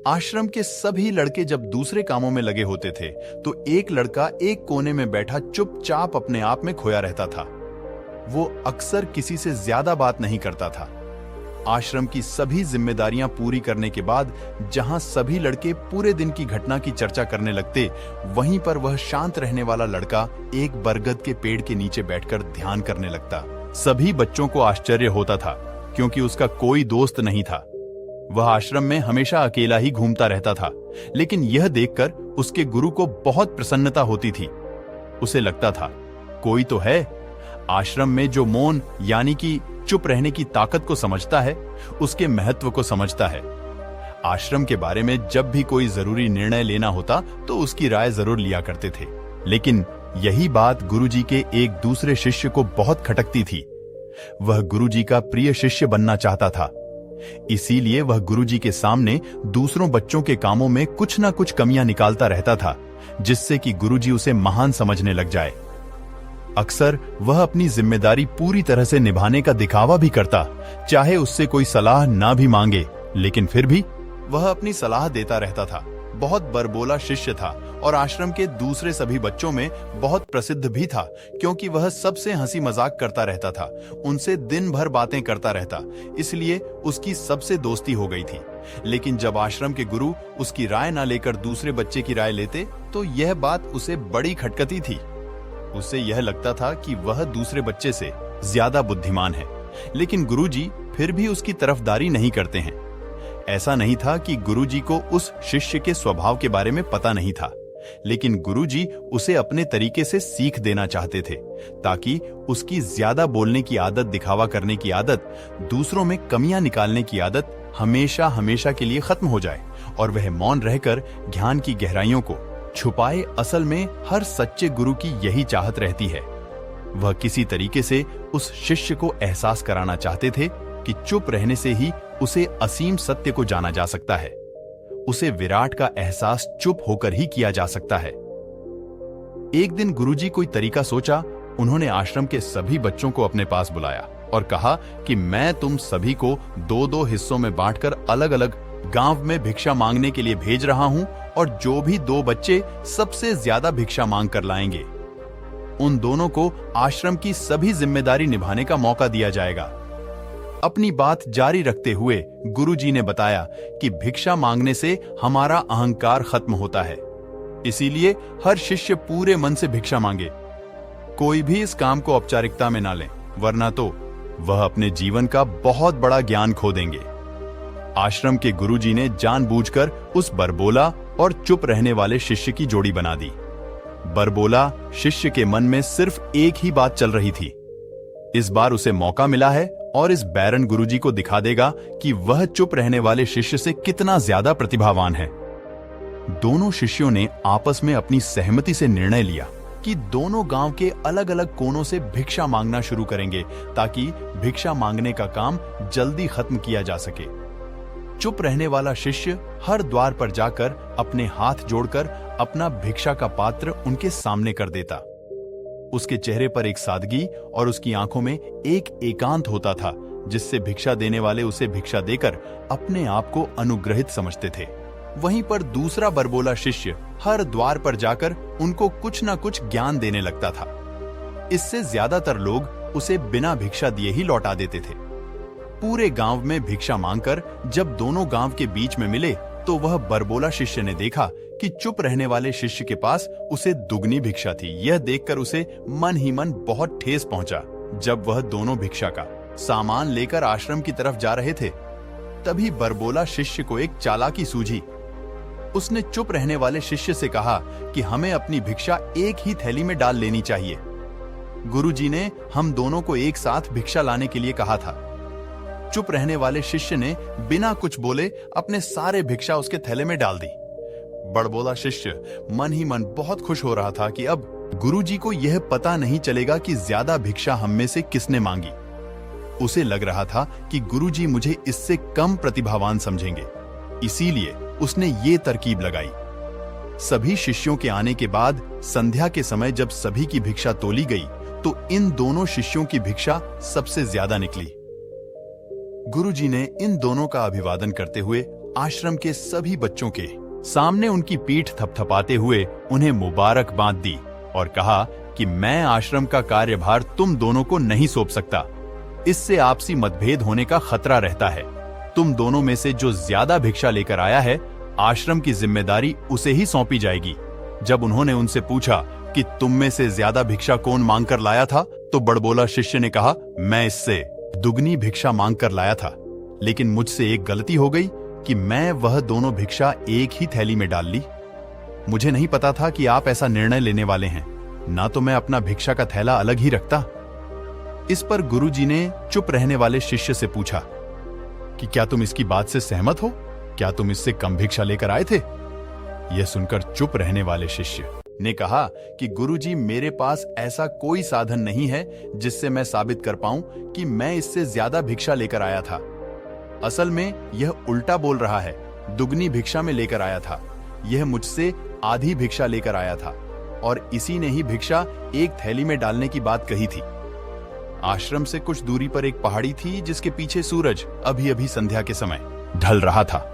आश्रम के सभी लड़के जब दूसरे कामों में लगे होते थे तो एक लड़का एक कोने में बैठा चुपचाप अपने आप में खोया रहता था। वो अक्सर किसी से ज्यादा बात नहीं करता था। आश्रम की सभी जिम्मेदारियां पूरी करने के बाद जहां सभी लड़के पूरे दिन की घटना की चर्चा करने लगते, वहीं पर वह शांत रहने वाला लड़का एक बरगद के पेड़ के नीचे बैठकर ध्यान करने लगता। सभी बच्चों को आश्चर्य होता था क्योंकि उसका कोई दोस्त नहीं था। वह आश्रम में हमेशा अकेला ही घूमता रहता था, लेकिन यह देखकर उसके गुरु को बहुत प्रसन्नता होती थी। उसे लगता था कोई तो है आश्रम में जो मौन यानी कि चुप रहने की ताकत को समझता है, उसके महत्व को समझता है। आश्रम के बारे में जब भी कोई जरूरी निर्णय लेना होता तो उसकी राय जरूर लिया करते थे। लेकिन यही बात गुरुजी के एक दूसरे शिष्य को बहुत खटकती थी। वह गुरुजी का प्रिय शिष्य बनना चाहता था, इसीलिए वह गुरुजी के सामने दूसरों बच्चों के कामों में कुछ ना कुछ कमियां निकालता रहता था, जिससे कि गुरुजी उसे महान समझने लग जाए। अक्सर वह अपनी जिम्मेदारी पूरी तरह से निभाने का दिखावा भी करता, चाहे उससे कोई सलाह ना भी मांगे, लेकिन फिर भी वह अपनी सलाह देता रहता था। बहुत बरबोला शिष्य था और आश्रम के दूसरे सभी बच्चों में बहुत प्रसिद्ध भी था, क्योंकि वह सबसे हंसी मजाक करता रहता था, उनसे दिन भर बातें करता रहता, इसलिए उसकी सबसे दोस्ती हो गई थी। लेकिन जब आश्रम के गुरु उसकी राय ना लेकर दूसरे बच्चे की राय लेते तो यह बात उसे बड़ी खटकती थी। उसे यह लगता था कि वह दूसरे बच्चे से ज्यादा बुद्धिमान है, लेकिन गुरुजी फिर भी उसकी तरफदारी नहीं करते हैं। ऐसा नहीं था कि गुरुजी को उस शिष्य के स्वभाव के बारे में पता नहीं था, लेकिन गुरुजी उसे अपने तरीके से सीख देना चाहते थे, ताकि उसकी ज्यादा बोलने की आदत, दिखावा करने की आदत, दूसरों में कमियां निकालने की आदत हमेशा हमेशा के लिए खत्म हो जाए और वह मौन रहकर ज्ञान की गहराइयों को छुपाए। असल में हर सच्चे गुरु की यही चाहत रहती है। वह किसी तरीके से उस शिष्य को एहसास कराना चाहते थे कि चुप रहने से ही उसे असीम सत्य को जाना जा सकता है। उसे विराट का एहसास चुप होकर ही किया जा सकता है। एक दिन गुरुजी कोई तरीका सोचा। उन्होंने आश्रम के सभी बच्चों को अपने पास बुलाया और कहा कि मैं तुम सभी को दो दो हिस्सों में बांटकर अलग अलग गांव में भिक्षा मांगने के लिए भेज रहा हूं, और जो भी दो बच्चे सबसे ज्यादा भिक्षा मांग कर लाएंगे, उन दोनों को आश्रम की सभी जिम्मेदारी निभाने का मौका दिया जाएगा। अपनी बात जारी रखते हुए गुरुजी ने बताया कि भिक्षा मांगने से हमारा अहंकार खत्म होता है, इसीलिए हर शिष्य पूरे मन से भिक्षा मांगे। कोई भी इस काम को औपचारिकता में ना ले, वरना तो वह अपने जीवन का बहुत बड़ा ज्ञान खो देंगे। आश्रम के गुरुजी ने जानबूझकर उस बरबोला और चुप रहने वाले शिष्य की जोड़ी बना दी। बरबोला शिष्य के मन में सिर्फ एक ही बात चल रही थी, इस बार उसे मौका मिला है और इस बैरन गुरुजी को दिखा देगा कि वह चुप रहने वाले शिष्य से कितना ज्यादा प्रतिभावान है। दोनों शिष्यों ने आपस में अपनी सहमति से निर्णय लिया कि दोनों गांव के अलग अलग कोनों से भिक्षा मांगना शुरू करेंगे, ताकि भिक्षा मांगने का काम जल्दी खत्म किया जा सके। चुप रहने वाला शिष्य हर द्वार पर जाकर अपने हाथ जोड़कर अपना भिक्षा का पात्र उनके सामने कर देता। उसके चेहरे पर एक सादगी और उसकी आंखों में एक एकांत होता था, जिससे भिक्षा देने वाले उसे भिक्षा देकर अपने आप को अनुग्रहित समझते थे। वहीं पर दूसरा बरबोला शिष्य हर द्वार पर जाकर उनको कुछ न कुछ ज्ञान देने लगता था। इससे ज्यादातर लोग उसे बिना भिक्षा दिए ही लौटा देते थे। पूरे गांव में भिक्षा मांगकर जब दोनों गांव के बीच में मिले तो वह बरबोला शिष्य ने देखा कि चुप रहने वाले शिष्य के पास उसे दुगनी भिक्षा थी। यह देखकर उसे मन ही मन बहुत ठेस पहुंचा। जब वह दोनों भिक्षा का सामान लेकर आश्रम की तरफ जा रहे थे, तभी बरबोला शिष्य को एक चालाकी सूझी। उसने चुप रहने वाले शिष्य से कहा कि हमें अपनी भिक्षा एक ही थैली में डाल लेनी चाहिए। गुरुजी ने हम दोनों को एक साथ भिक्षा लाने के लिए कहा था। चुप रहने वाले शिष्य ने बिना कुछ बोले अपने सारे भिक्षा उसके थैले में डाल दी। बड़बोला शिष्य मन ही मन बहुत खुश हो रहा था कि अब गुरुजी को यह पता नहीं चलेगा कि ज्यादा भिक्षा हम में से किसने मांगी। उसे लग रहा था कि गुरुजी मुझे इससे कम प्रतिभावान समझेंगे, इसीलिए उसने ये तरकीब लगाई। सभी शिष्यों के आने के बाद संध्या के समय जब सभी की भिक्षा तोली गई तो इन दोनों शिष्यों की भिक्षा सबसे ज्यादा निकली। गुरुजी ने इन दोनों का अभिवादन करते हुए आश्रम के सभी बच्चों के सामने उनकी पीठ थपथपाते हुए उन्हें मुबारकबाद दी और कहा कि मैं आश्रम का कार्यभार तुम दोनों को नहीं सौंप सकता। इससे आपसी मतभेद होने का खतरा रहता है। तुम दोनों में से जो ज्यादा भिक्षा लेकर आया है, आश्रम की जिम्मेदारी उसे ही सौंपी जाएगी। जब उन्होंने उनसे पूछा कि तुम में से ज्यादा भिक्षा कौन मांग कर लाया था, तो बड़बोला शिष्य ने कहा, मैं इससे दुगनी भिक्षा मांग कर लाया था, लेकिन मुझसे एक गलती हो गई कि मैं वह दोनों भिक्षा एक ही थैली में डाल ली। मुझे नहीं पता था कि आप ऐसा निर्णय लेने वाले हैं, ना तो मैं अपना भिक्षा का थैला अलग ही रखता। इस पर गुरुजी ने चुप रहने वाले शिष्य से पूछा कि क्या तुम इसकी बात से सहमत हो? क्या तुम इससे कम भिक्षा लेकर आए थे? यह सुनकर चुप रहने वाले शिष्य ने कहा कि गुरुजी, मेरे पास ऐसा कोई साधन नहीं है जिससे मैं साबित कर पाऊं कि मैं इससे ज्यादा भिक्षा लेकर आया था। असल में यह उल्टा बोल रहा है, दुगनी भिक्षा में लेकर आया था। यह मुझसे आधी भिक्षा लेकर आया था और इसी ने ही भिक्षा एक थैली में डालने की बात कही थी। आश्रम से कुछ दूरी पर एक पहाड़ी थी जिसके पीछे सूरज अभी अभी संध्या के समय ढल रहा था।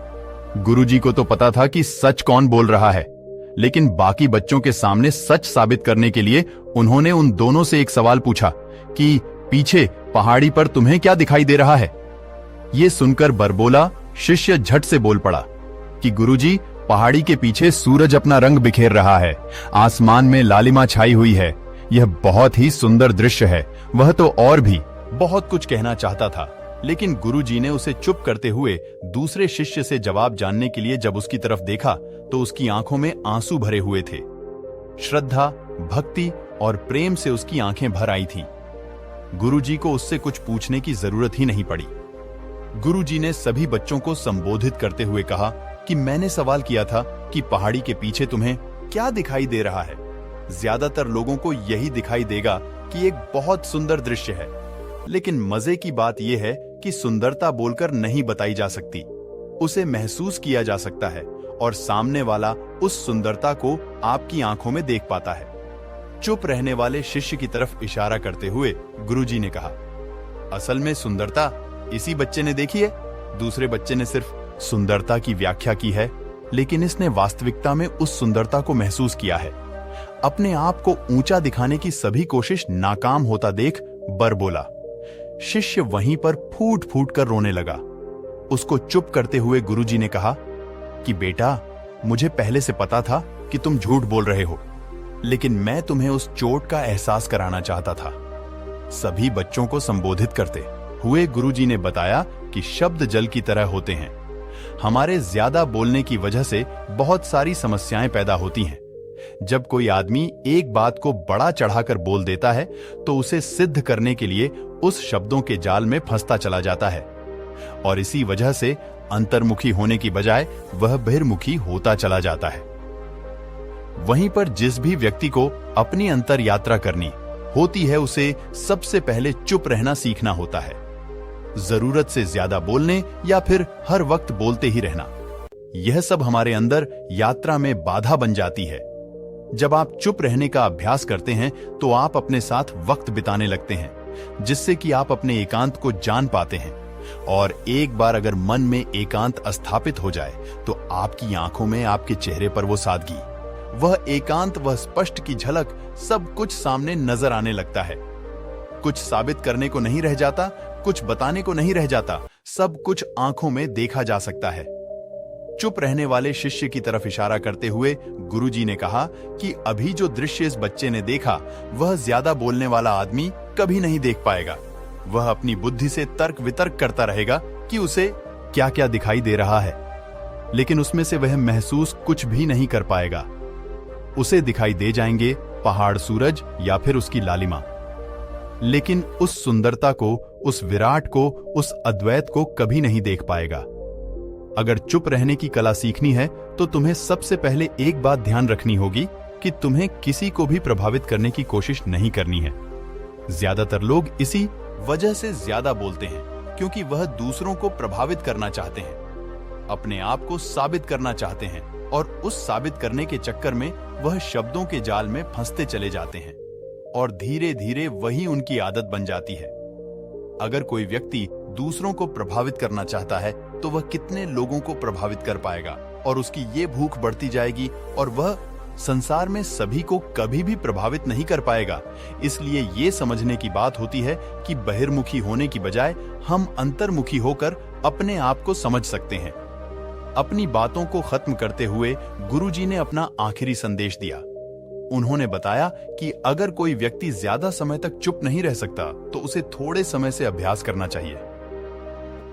गुरुजी को तो पता था कि सच कौन बोल रहा है, लेकिन बाकी बच्चों के सामने सच साबित करने के लिए उन्होंने उन दोनों से एक सवाल पूछा कि पीछे पहाड़ी पर तुम्हें क्या दिखाई दे रहा है? ये सुनकर बरबोला शिष्य झट से बोल पड़ा कि गुरुजी, पहाड़ी के पीछे सूरज अपना रंग बिखेर रहा है, आसमान में लालिमा छाई हुई है, यह बहुत ही सुंदर दृश्य है। वह तो और भी बहुत कुछ कहना चाहता था, लेकिन गुरुजी ने उसे चुप करते हुए दूसरे शिष्य से जवाब जानने के लिए जब उसकी तरफ देखा तो उसकी आंखों में आंसू भरे हुए थे। श्रद्धा, भक्ति और प्रेम से उसकी आंखें भर आई थीं। गुरुजी को उससे कुछ पूछने की जरूरत ही नहीं पड़ी। गुरुजी ने सभी बच्चों को संबोधित करते हुए कहा कि मैंने सवाल किया था कि पहाड़ी के पीछे तुम्हें क्या दिखाई दे रहा है? ज्यादातर लोगों को यही दिखाई देगा कि एक बहुत सुंदर दृश्य है, लेकिन मजे की बात यह है कि सुंदरता बोलकर नहीं बताई जा सकती, उसे महसूस किया जा सकता है और सामने वाला उस सुंदरता को आपकी आंखों में देख पाता है। चुप रहने वाले शिष्य की तरफ इशारा करते हुए गुरुजी ने कहा, असल में सुंदरता इसी बच्चे ने देखी है। दूसरे बच्चे ने सिर्फ सुंदरता की व्याख्या की है, लेकिन इसने वास्तविकता में उस सुंदरता को महसूस किया है। अपने आप को ऊंचा दिखाने की सभी कोशिश नाकाम होता देख बरबोला शिष्य वहीं पर फूट फूट कर रोने लगा। उसको चुप करते हुए गुरुजी ने कहा कि बेटा, मुझे पहले से पता था कि तुम झूठ बोल रहे हो, लेकिन मैं तुम्हें उस चोट का एहसास कराना चाहता था। सभी बच्चों को संबोधित करते हुए गुरुजी ने बताया कि शब्द जल की तरह होते हैं। हमारे ज्यादा बोलने की वजह से बहुत सारी समस्याएं पैदा होती हैं। जब कोई आदमी एक बात को बड़ा चढ़ाकर बोल देता है तो उसे सिद्ध करने के लिए उस शब्दों के जाल में फंसता चला जाता है और इसी वजह से अंतर्मुखी होने की बजाय वह बहिर्मुखी होता चला जाता है। वहीं पर जिस भी व्यक्ति को अपनी अंतर यात्रा करनी होती है, उसे सबसे पहले चुप रहना सीखना होता है। जरूरत से ज्यादा बोलने या फिर हर वक्त बोलते ही रहना, यह सब हमारे अंदर यात्रा में बाधा बन जाती है। जब आप चुप रहने का अभ्यास करते हैं तो आप अपने साथ वक्त बिताने लगते हैं, जिससे कि आप अपने एकांत को जान पाते हैं। और एक बार अगर मन में एकांत स्थापित हो जाए तो आपकी आंखों में, आपके चेहरे पर वो सादगी, वह एकांत, वह स्पष्ट की झलक, सब कुछ सामने नजर आने लगता है। कुछ साबित करने को नहीं रह जाता, कुछ बताने को नहीं रह जाता, सब कुछ आंखों में देखा जा सकता है। चुप रहने वाले शिष्य की तरफ इशारा करते हुए गुरुजी ने कहा कि अभी जो दृश्य इस बच्चे ने देखा, वह ज्यादा बोलने वाला आदमी कभी नहीं देख पाएगा। वह अपनी बुद्धि से तर्क वितर्क करता रहेगा कि उसे क्या क्या दिखाई दे रहा है, लेकिन उसमें से वह महसूस कुछ भी नहीं कर पाएगा। उसे दिखाई दे जाएंगे पहाड़, सूरज या फिर उसकी लालिमा, लेकिन उस सुंदरता को, उस विराट को, उस अद्वैत को कभी नहीं देख पाएगा। अगर चुप रहने की कला सीखनी है तो तुम्हें सबसे पहले एक बात ध्यान रखनी होगी कि तुम्हें किसी को भी प्रभावित करने की कोशिश नहीं करनी है। ज्यादातर लोग इसी वजह से ज्यादा बोलते हैं क्योंकि वह दूसरों को प्रभावित करना चाहते हैं, अपने आप को साबित करना चाहते हैं और उस साबित करने के चक्कर में वह शब्दों के जाल में फंसते चले जाते हैं और धीरे धीरे वही उनकी आदत बन जाती है। अगर कोई व्यक्ति दूसरों को प्रभावित करना चाहता है तो वह कितने लोगों को प्रभावित कर पाएगा और उसकी ये भूख बढ़ती जाएगी और वह संसार में सभी को कभी भी प्रभावित नहीं कर पाएगा। इसलिए ये समझने की बात होती है कि बहिर्मुखी होने की बजाय हम अंतर्मुखी होकर अपने आप को समझ सकते हैं। अपनी बातों को खत्म करते हुए गुरुजी ने अपना आखिरी संदेश दिया। उन्होंने बताया कि अगर कोई व्यक्ति ज्यादा समय तक चुप नहीं रह सकता तो उसे थोड़े समय से अभ्यास करना चाहिए।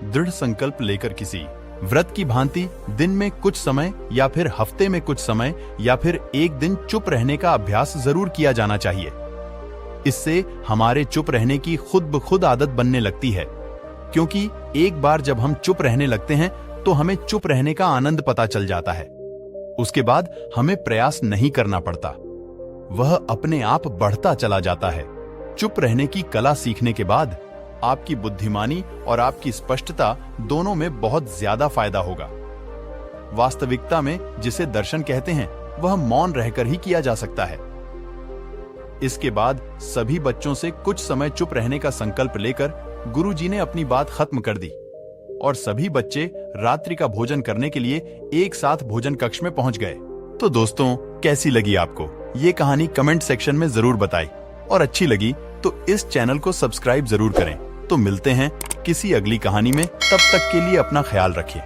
दृढ़ संकल्प लेकर किसी व्रत की भांति दिन में कुछ समय या फिर हफ्ते में कुछ समय या फिर एक दिन चुप रहने का अभ्यास जरूर किया जाना चाहिए। इससे हमारे चुप रहने की खुद ब खुद आदत बनने लगती है, क्योंकि एक बार जब हम चुप रहने लगते हैं तो हमें चुप रहने का आनंद पता चल जाता है। उसके बाद हमें प्रयास नहीं करना पड़ता, वह अपने आप बढ़ता चला जाता है। चुप रहने की कला सीखने के बाद आपकी बुद्धिमानी और आपकी स्पष्टता दोनों में बहुत ज्यादा फायदा होगा। वास्तविकता में जिसे दर्शन कहते हैं वह मौन रहकर ही किया जा सकता है। इसके बाद सभी बच्चों से कुछ समय चुप रहने का संकल्प लेकर गुरुजी ने अपनी बात खत्म कर दी और सभी बच्चे रात्रि का भोजन करने के लिए एक साथ भोजन कक्ष में पहुंच गए। तो दोस्तों, कैसी लगी आपको ये कहानी कमेंट सेक्शन में जरूर बताएं और अच्छी लगी तो इस चैनल को सब्सक्राइब जरूर करें। तो मिलते हैं किसी अगली कहानी में, तब तक के लिए अपना ख्याल रखिए।